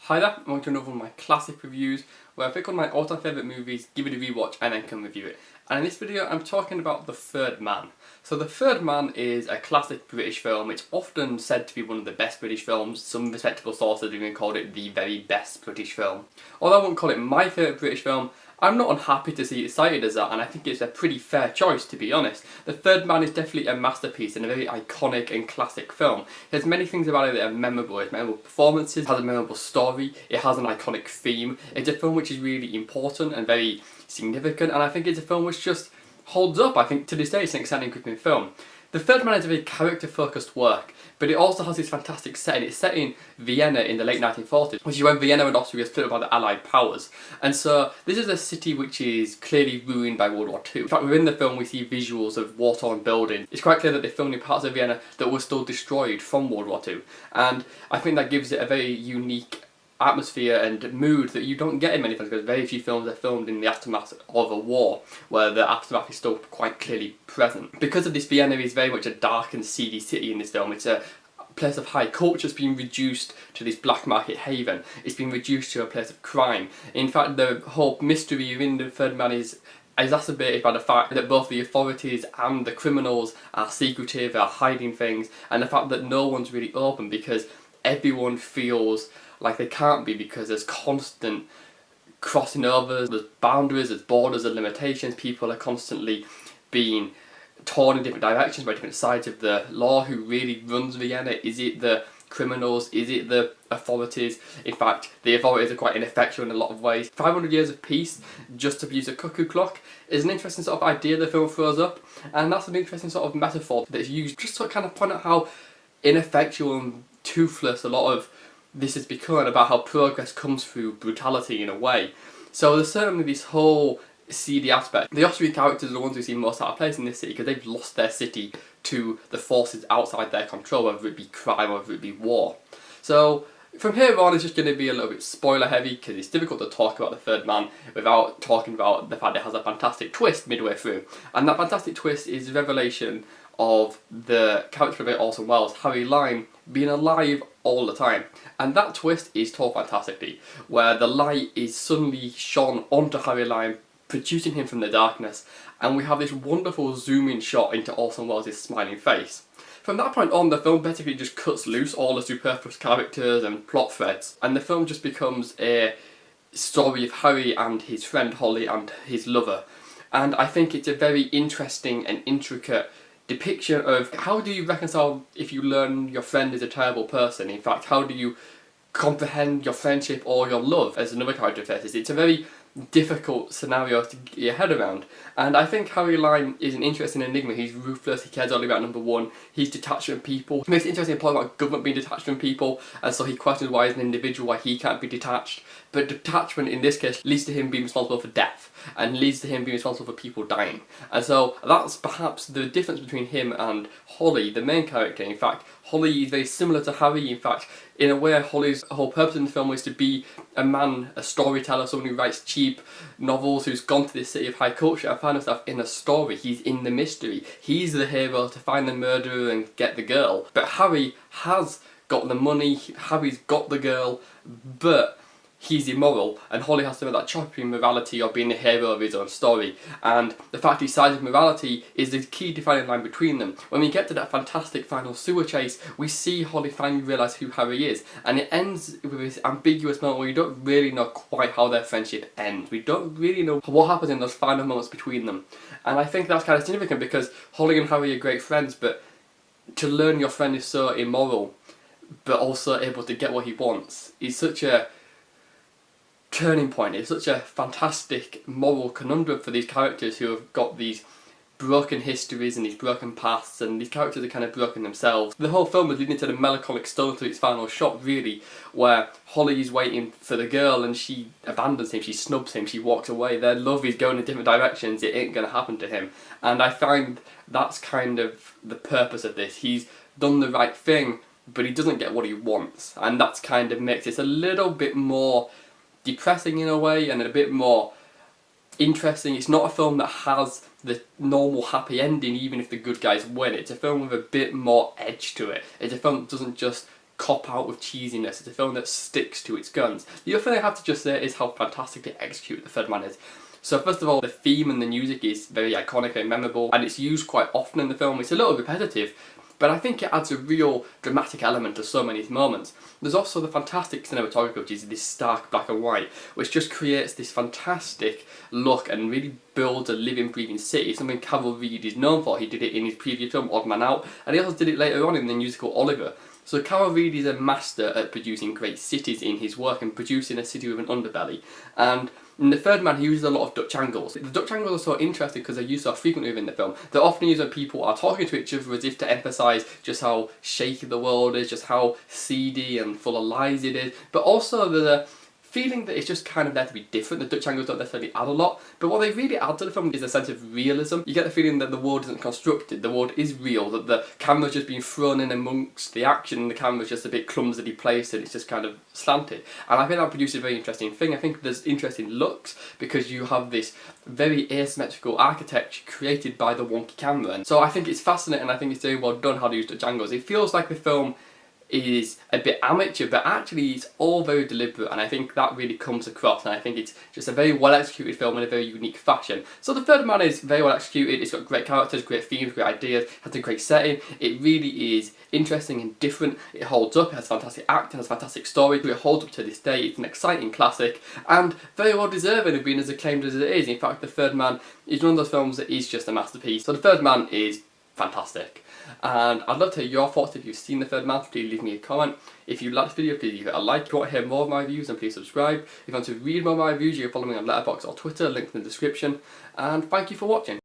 Hi there, I'm going to another one of my classic reviews where I pick on my all-time favourite movies, give it a rewatch and then come review it. And in this video I'm talking about The Third Man. So The Third Man is a classic British film. It's often said to be one of the best British films. Some respectable sources even called it the very best British film. Although I wouldn't call it my favourite British film, I'm not unhappy to see it cited as that, and I think it's a pretty fair choice, to be honest. The Third Man is definitely a masterpiece and a very iconic and classic film. There's many things about it that are memorable. It has memorable performances, it has a memorable story, it has an iconic theme. It's a film which is really important and very significant, and I think it's a film which just holds up. I think to this day it's an exciting, gripping film. The Third Man is a very character-focused work, but it also has this fantastic setting. It's set in Vienna in the late 1940s, which is when Vienna and Austria split up by the Allied powers. And so this is a city which is clearly ruined by World War II. In fact, within the film we see visuals of war-torn buildings. It's quite clear that they filmed in parts of Vienna that were still destroyed from World War II. And I think that gives it a very unique atmosphere and mood that you don't get in many films, because very few films are filmed in the aftermath of a war where the aftermath is still quite clearly present. Because of this, Vienna is very much a dark and seedy city in this film. It's a place of high culture. It's been reduced to this black market haven. It's been reduced to a place of crime. In fact, the whole mystery within The Third Man is exacerbated by the fact that both the authorities and the criminals are secretive, are hiding things, and the fact that no one's really open because everyone feels like they can't be, because there's constant crossing over, there's boundaries, there's borders, there's limitations. People are constantly being torn in different directions by different sides of the law. Who really runs Vienna? Is it the criminals? Is it the authorities? In fact, the authorities are quite ineffectual in a lot of ways. 500 Years of Peace, just to use a cuckoo clock, is an interesting sort of idea the film throws up, and that's an interesting sort of metaphor that's used just to kind of point out how ineffectual and toothless a lot of this has become, about how progress comes through brutality in a way. So there's certainly this whole seedy aspect. The Austrian characters are the ones who seem most out of place in this city because they've lost their city to the forces outside their control, whether it be crime or whether it be war. So from here on it's just going to be a little bit spoiler heavy, because it's difficult to talk about The Third Man without talking about the fact it has a fantastic twist midway through. And that fantastic twist is the revelation of the character of Orson Welles, Harry Lime, being alive all the time. And that twist is told fantastically, where the light is suddenly shone onto Harry Lime, producing him from the darkness, and we have this wonderful zoom-in shot into Orson Welles' smiling face. From that point on, the film basically just cuts loose all the superfluous characters and plot threads, and the film just becomes a story of Harry and his friend Holly and his lover. And I think it's a very interesting and intricate depiction of how do you reconcile if you learn your friend is a terrible person. In fact, how do you comprehend your friendship or your love, as another character faces. It's a very difficult scenario to get your head around, and I think Harry Lime is an interesting enigma. He's ruthless, he cares only about number one, he's detached from people. He makes an interesting point about government being detached from people, and so he questions why as an individual why he can't be detached. But detachment in this case leads to him being responsible for death, and leads to him being responsible for people dying. And so that's perhaps the difference between him and Holly, the main character. In fact, Holly is very similar to Harry. In fact, in a way, Holly's whole purpose in the film is to be a man, a storyteller, someone who writes cheap novels, who's gone to this city of high culture and found himself in a story. He's in the mystery. He's the hero to find the murderer and get the girl. But Harry has got the money, Harry's got the girl, but he's immoral, and Holly has to make that choice between morality or being the hero of his own story. And the fact he sides with morality is the key defining line between them. When we get to that fantastic final sewer chase, we see Holly finally realise who Harry is, and it ends with this ambiguous moment where we don't really know quite how their friendship ends. We don't really know what happens in those final moments between them. And I think that's kind of significant, because Holly and Harry are great friends, but to learn your friend is so immoral but also able to get what he wants is such a turning point. It's such a fantastic moral conundrum for these characters who have got these broken histories and these broken pasts, and these characters are kind of broken themselves. The whole film is leading to the melancholic stone to its final shot, really, where Holly is waiting for the girl and she abandons him, she snubs him, she walks away. Their love is going in different directions, it ain't going to happen to him. And I find that's kind of the purpose of this. He's done the right thing, but he doesn't get what he wants, and that's kind of makes it a little bit more depressing in a way, and a bit more interesting. It's not a film that has the normal happy ending even if the good guys win. It's a film with a bit more edge to it. It's a film that doesn't just cop out with cheesiness. It's a film that sticks to its guns. The other thing I have to just say is how fantastically executed The Third Man is. So first of all, the theme and the music is very iconic, very memorable, and it's used quite often in the film. It's a little repetitive, but I think it adds a real dramatic element to so many moments. There's also the fantastic cinematography, which is this stark black and white, which just creates this fantastic look and really builds a living, breathing city, something Carver-Balsiger is known for. He did it in his previous film, Odd Man Out, and he also did it later on in the musical Oliver. So Carver-Balsiger is a master at producing great cities in his work and producing a city with an underbelly. And in The Third Man, he uses a lot of Dutch angles. The Dutch angles are so interesting because they're used so frequently within the film. They're often used when people are talking to each other as if to emphasise just how shaky the world is, just how seedy and full of lies it is. But also the feeling that it's just kind of there to be different. The Dutch angles don't necessarily add a lot, but what they really add to the film is a sense of realism. You get the feeling that the world isn't constructed, the world is real, that the camera's just being thrown in amongst the action and the camera's just a bit clumsily placed and it's just kind of slanted. And I think that produces a very interesting thing. I think there's interesting looks because you have this very asymmetrical architecture created by the wonky camera. And so I think it's fascinating and I think it's very well done how to use Dutch angles. It feels like the film is a bit amateur, but actually it's all very deliberate, and I think that really comes across, and I think it's just a very well executed film in a very unique fashion. So The Third Man is very well executed, it's got great characters, great themes, great ideas, has a great setting, it really is interesting and different, it holds up, it has fantastic acting, it has fantastic story, it holds up to this day, it's an exciting classic, and very well deserving of being as acclaimed as it is. In fact, The Third Man is one of those films that is just a masterpiece. So The Third Man is fantastic. And I'd love to hear your thoughts. If you've seen The Third Man, please leave me a comment. If you like this video, please give it a like. If you want to hear more of my reviews, then please subscribe. If you want to read more of my reviews, you can follow me on Letterboxd or Twitter, links in the description. And thank you for watching.